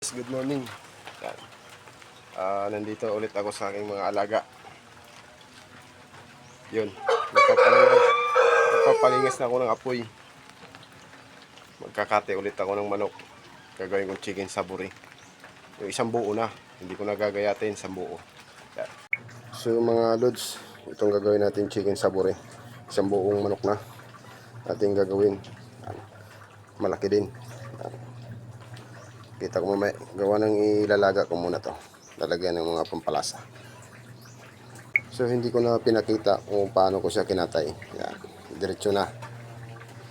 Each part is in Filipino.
Good morning. Yan. Nandito ulit ako sa aking mga alaga. Yun. Magpapalingas na ako ng apoy. Magkakate ulit ako ng manok. Gagawin kong chicken saburi. Yung isang buo na. Hindi ko na gagayatin isang buo. Yan. So mga lods, itong gagawin natin chicken saburi. Isang buong manok na ating gagawin. Yan. Malaki din. Yan. Kita ko mamaya, gawa ng ilalaga ko muna to. Lalagyan ng mga pampalasa. So hindi ko na pinakita kung paano ko siya kinatay. Yan, diretso na.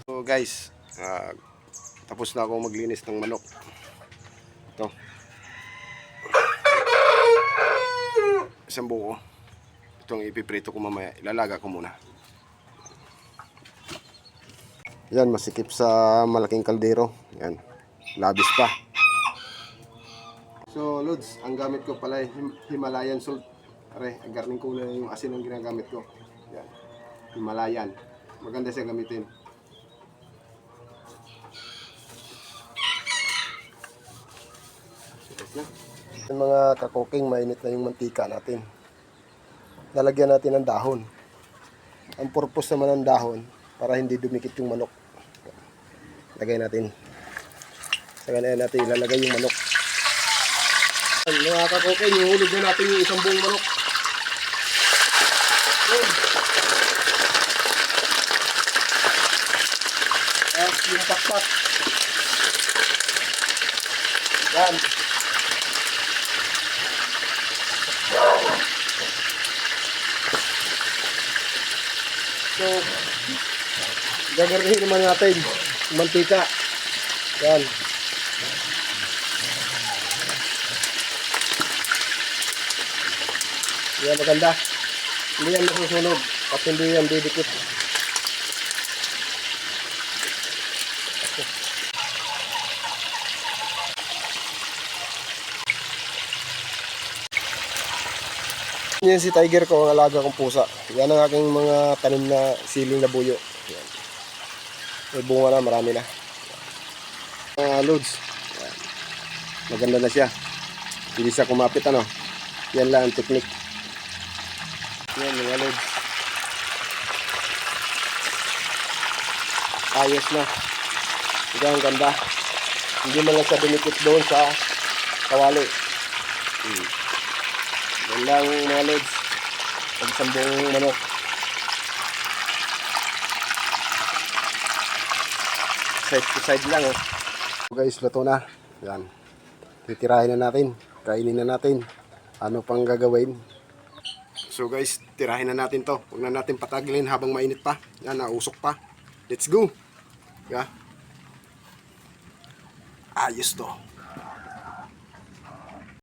So guys, tapos na ako maglinis ng manok. Ito. Isang buo. Itong ipiprito ko mamaya, ilalaga ko muna. Yan, masikip sa malaking kaldero. Yan, labis pa. So lods, ang gamit ko pala ay Himalayan salt. Are, ang garning kulay yung asin ang ginagamit ko. Yan. Himalayan. Maganda siya gamitin. Yung mga kakoking, mainit na yung mantika natin. Lalagyan natin ng dahon. Ang purpose naman ng dahon, para hindi dumikit yung manok. Lagay natin. Sa ganyan natin ilalagay yung manok. Mga kakoking, ihulog na natin yung isang buong manok. At yung pakpak. Yan. So, gagarnihin naman natin yung mantika. Yan. Yan, maganda. Hindi yan masusunog at hindi yan didikit. Yan si Tiger ko, ang alaga kong pusa. Yan ang aking mga tanim na siling na buyo. Yan. May bunga na, marami na. Loads. Yan. Maganda na siya. Hindi siya kumapit, ano. Yan lang ang technique. Yan mga loads. Ayos na. Ito ang ganda. Hindi man lang siya dumikit doon sa kawali. Yan lang mga loads. Pagsambong manok. Side to side lang. So guys, luto na. Yan. Titirahin na natin. Kainin na natin. Ano pang gagawin? So guys, tirahin na natin to. Huwag na natin patagilin habang mainit pa. Yan, nausok pa. Let's go. Yeah. Ayos to.